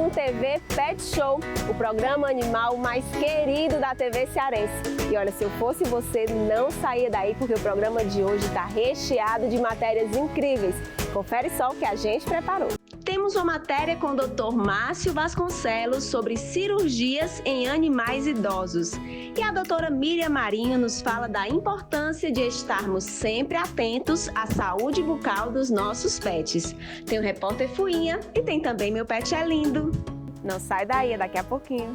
um TV Pet Show, o programa animal mais querido da TV cearense. E olha, se eu fosse você, não saía daí, porque o programa de hoje está recheado de matérias incríveis. Confere só o que a gente preparou. Temos uma matéria com o Dr. Márcio Vasconcelos sobre cirurgias em animais idosos. E a doutora Miriam Marinho nos fala da importância de estarmos sempre atentos à saúde bucal dos nossos pets. Tem o repórter Fuinha e tem também Meu Pet é Lindo. Não sai daí, daqui a pouquinho.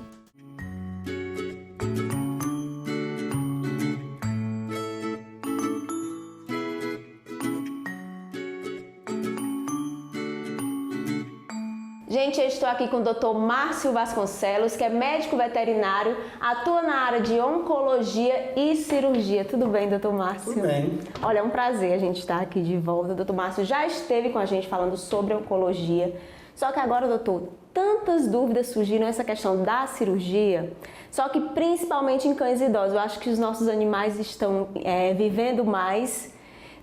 Gente, eu estou aqui com o Dr. Márcio Vasconcelos, que é médico veterinário, atua na área de oncologia e cirurgia. Tudo bem, Dr. Márcio? Tudo bem. Olha, é um prazer a gente estar aqui de volta. O Dr. Márcio já esteve com a gente falando sobre oncologia. Só que agora, doutor, tantas dúvidas surgiram nessa questão da cirurgia, só que principalmente em cães idosos. Eu acho que os nossos animais estão vivendo mais.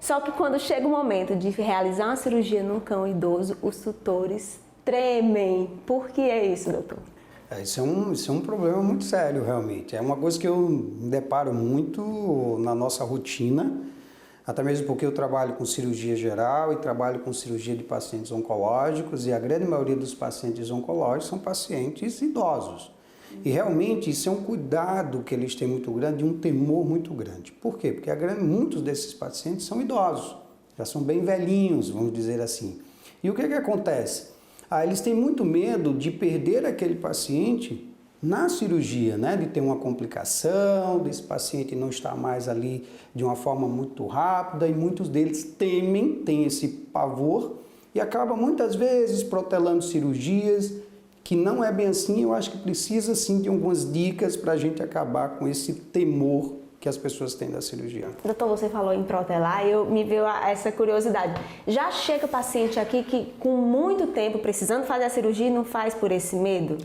Só que quando chega o momento de realizar uma cirurgia num cão idoso, os tutores tremem. Por que é isso, doutor? Isso é um problema muito sério, realmente. É uma coisa que eu me deparo muito na nossa rotina, até mesmo porque eu trabalho com cirurgia geral e trabalho com cirurgia de pacientes oncológicos, e a grande maioria dos pacientes oncológicos são pacientes idosos. E realmente isso é um cuidado que eles têm muito grande, um temor muito grande. Por quê? Porque muitos desses pacientes são idosos, já são bem velhinhos, vamos dizer assim. E o que acontece? Eles têm muito medo de perder aquele paciente na cirurgia, né? De ter uma complicação, desse paciente não estar mais ali de uma forma muito rápida, e muitos deles têm esse pavor e acabam muitas vezes protelando cirurgias, que não é bem assim. Eu acho que precisa sim de algumas dicas para a gente acabar com esse temor que as pessoas têm da cirurgia. Doutor, você falou em protelar e me veio essa curiosidade. Já chega paciente aqui que com muito tempo precisando fazer a cirurgia e não faz por esse medo?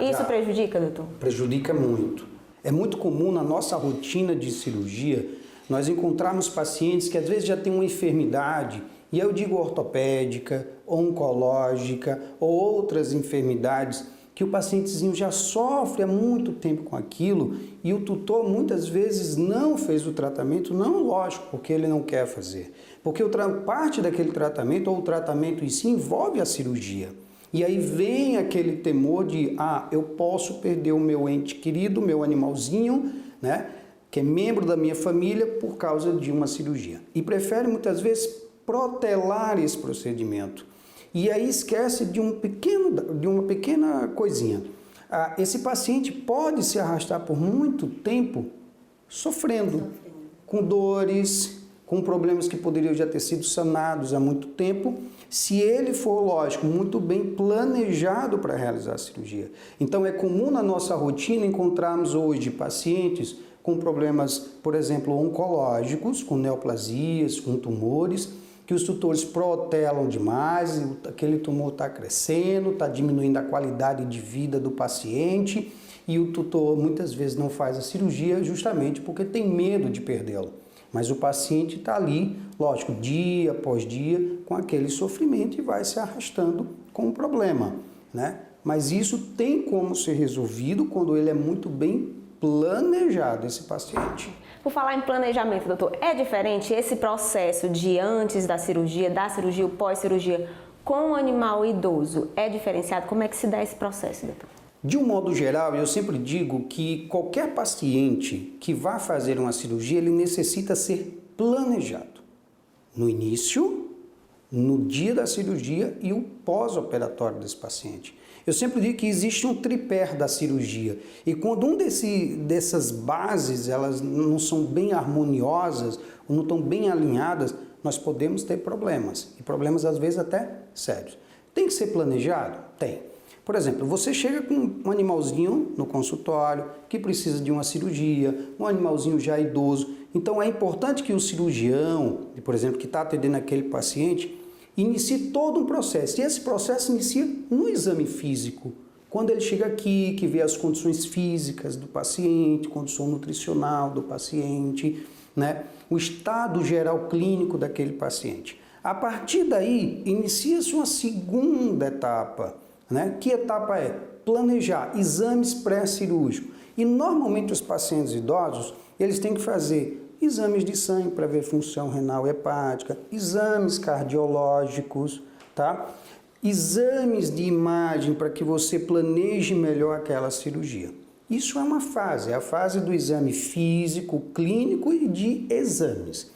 Isso prejudica, doutor? Prejudica muito. É muito comum na nossa rotina de cirurgia nós encontrarmos pacientes que às vezes já têm uma enfermidade, e eu digo ortopédica, oncológica ou outras enfermidades, que o pacientezinho já sofre há muito tempo com aquilo e o tutor muitas vezes não fez o tratamento, não, lógico, porque ele não quer fazer. Porque parte daquele tratamento, ou o tratamento em si, envolve a cirurgia. E aí vem aquele temor de, eu posso perder o meu ente querido, meu animalzinho, né, que é membro da minha família, por causa de uma cirurgia. E prefere muitas vezes protelar esse procedimento. E aí esquece de uma pequena coisinha. Esse paciente pode se arrastar por muito tempo sofrendo, com dores, com problemas que poderiam já ter sido sanados há muito tempo, se ele for, lógico, muito bem planejado para realizar a cirurgia. Então é comum na nossa rotina encontrarmos hoje pacientes com problemas, por exemplo, oncológicos, com neoplasias, com tumores, que os tutores protelam demais, aquele tumor está crescendo, está diminuindo a qualidade de vida do paciente, e o tutor muitas vezes não faz a cirurgia justamente porque tem medo de perdê-lo. Mas o paciente está ali, lógico, dia após dia, com aquele sofrimento e vai se arrastando com o problema, né? Mas isso tem como ser resolvido quando ele é muito bem planejado, esse paciente. Por falar em planejamento, doutor, é diferente esse processo de antes da cirurgia ou pós-cirurgia com o animal idoso? É diferenciado? Como é que se dá esse processo, doutor? De um modo geral, eu sempre digo que qualquer paciente que vá fazer uma cirurgia, ele necessita ser planejado. No início, no dia da cirurgia e o pós-operatório desse paciente. Eu sempre digo que existe um tripé da cirurgia, e quando dessas bases elas não são bem harmoniosas, ou não estão bem alinhadas, nós podemos ter problemas, e problemas às vezes até sérios. Tem que ser planejado? Tem. Por exemplo, você chega com um animalzinho no consultório que precisa de uma cirurgia, um animalzinho já idoso, então é importante que o cirurgião, por exemplo, que está atendendo aquele paciente, inicie todo um processo. E esse processo inicia no exame físico. Quando ele chega aqui, que vê as condições físicas do paciente, condição nutricional do paciente, né? O estado geral clínico daquele paciente. A partir daí, inicia-se uma segunda etapa, né? Que etapa é? Planejar exames pré-cirúrgicos. E normalmente os pacientes idosos, eles têm que fazer exames de sangue para ver função renal e hepática, exames cardiológicos, tá? Exames de imagem para que você planeje melhor aquela cirurgia. Isso é uma fase, é a fase do exame físico, clínico e de exames.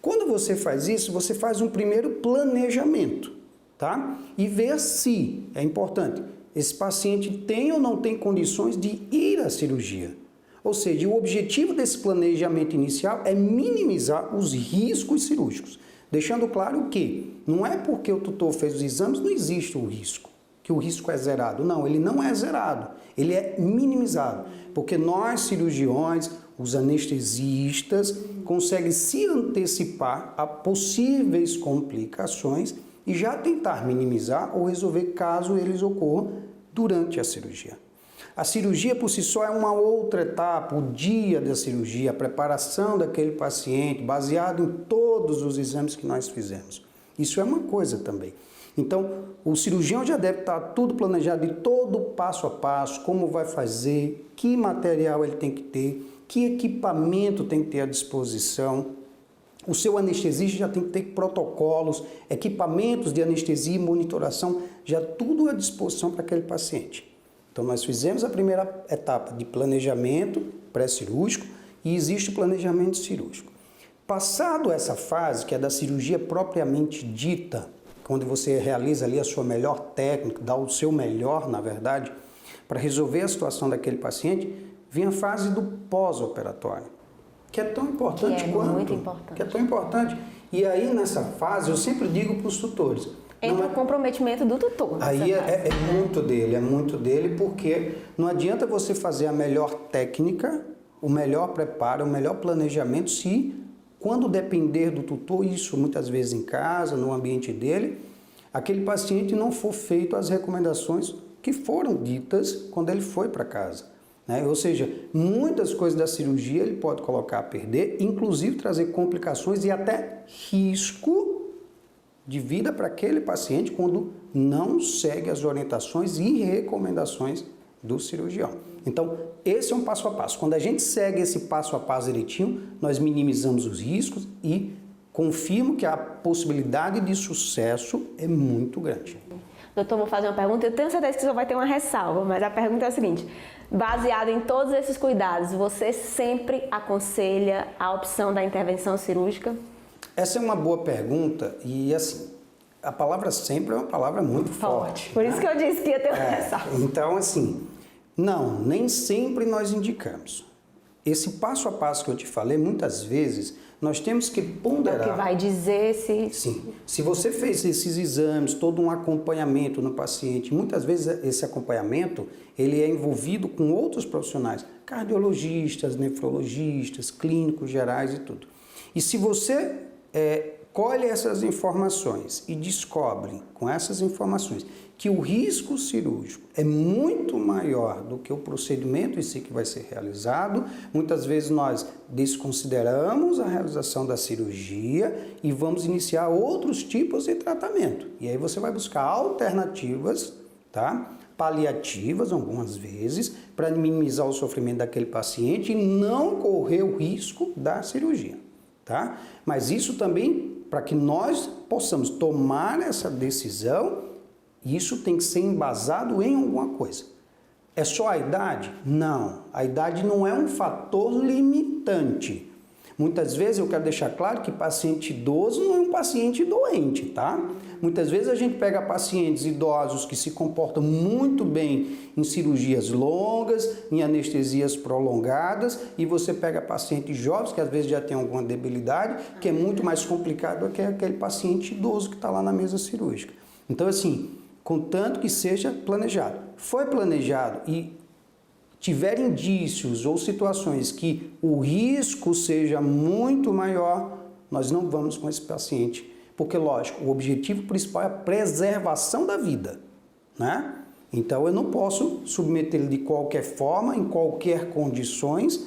Quando você faz isso, você faz um primeiro planejamento, tá? E ver se, é importante, esse paciente tem ou não tem condições de ir à cirurgia. Ou seja, o objetivo desse planejamento inicial é minimizar os riscos cirúrgicos. Deixando claro que não é porque o tutor fez os exames, não existe o risco, que o risco é zerado. Não, ele não é zerado, ele é minimizado. Porque nós, cirurgiões, os anestesistas, conseguem se antecipar a possíveis complicações e já tentar minimizar ou resolver caso eles ocorram durante a cirurgia. A cirurgia por si só é uma outra etapa, o dia da cirurgia, a preparação daquele paciente, baseado em todos os exames que nós fizemos. Isso é uma coisa também. Então, o cirurgião já deve estar tudo planejado, de todo passo a passo, como vai fazer, que material ele tem que ter, que equipamento tem que ter à disposição. O seu anestesista já tem que ter protocolos, equipamentos de anestesia e monitoração, já tudo à disposição para aquele paciente. Então, nós fizemos a primeira etapa de planejamento pré-cirúrgico e existe o planejamento cirúrgico. Passado essa fase, que é da cirurgia propriamente dita, quando você realiza ali a sua melhor técnica, dá o seu melhor, na verdade, para resolver a situação daquele paciente, vem a fase do pós-operatório, que é tão importante quanto. Muito importante. Que é tão importante. E aí, nessa fase, eu sempre digo para os tutores, entra o comprometimento do tutor. Aí é muito dele, porque não adianta você fazer a melhor técnica, o melhor preparo, o melhor planejamento, se, quando depender do tutor, isso muitas vezes em casa, no ambiente dele, aquele paciente não for feito as recomendações que foram ditas quando ele foi para casa, né? Ou seja, muitas coisas da cirurgia ele pode colocar a perder, inclusive trazer complicações e até risco de vida para aquele paciente quando não segue as orientações e recomendações do cirurgião. Então, esse é um passo a passo. Quando a gente segue esse passo a passo direitinho, nós minimizamos os riscos e confirmo que a possibilidade de sucesso é muito grande. Doutor, vou fazer uma pergunta. Eu tenho certeza que o senhor vai ter uma ressalva, mas a pergunta é a seguinte. Baseado em todos esses cuidados, você sempre aconselha a opção da intervenção cirúrgica? Essa é uma boa pergunta e, assim, a palavra sempre é uma palavra muito forte. Por isso que eu disse que ia ter uma ressalva. Então, assim, não, nem sempre nós indicamos. Esse passo a passo que eu te falei, muitas vezes, nós temos que ponderar. O que vai dizer se... Sim, se você fez esses exames, todo um acompanhamento no paciente, muitas vezes esse acompanhamento, ele é envolvido com outros profissionais, cardiologistas, nefrologistas, clínicos gerais e tudo. E se você colhe essas informações e descobre com essas informações que o risco cirúrgico é muito maior do que o procedimento em si que vai ser realizado, muitas vezes nós desconsideramos a realização da cirurgia e vamos iniciar outros tipos de tratamento. E aí você vai buscar alternativas, tá? Paliativas, algumas vezes, para minimizar o sofrimento daquele paciente e não correr o risco da cirurgia, tá? Mas isso também, para que nós possamos tomar essa decisão, isso tem que ser embasado em alguma coisa. É só a idade? Não. A idade não é um fator limitante. Muitas vezes eu quero deixar claro que paciente idoso não é um paciente doente, tá? Muitas vezes a gente pega pacientes idosos que se comportam muito bem em cirurgias longas, em anestesias prolongadas, e você pega pacientes jovens que às vezes já tem alguma debilidade, que é muito mais complicado do que aquele paciente idoso que está lá na mesa cirúrgica. Então, assim, contanto que seja planejado. Foi planejado e tiver indícios ou situações que o risco seja muito maior, nós não vamos com esse paciente. Porque, lógico, o objetivo principal é a preservação da vida, né? Então, eu não posso submeter-lo de qualquer forma, em qualquer condições,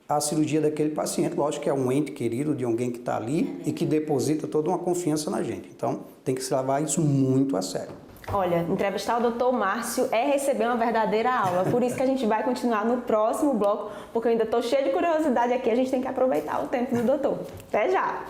à cirurgia daquele paciente. Lógico que é um ente querido de alguém que está ali e que deposita toda uma confiança na gente. Então, tem que se levar isso muito a sério. Olha, entrevistar o Dr. Márcio é receber uma verdadeira aula, por isso que a gente vai continuar no próximo bloco, porque eu ainda estou cheia de curiosidade aqui, a gente tem que aproveitar o tempo do doutor. Até já!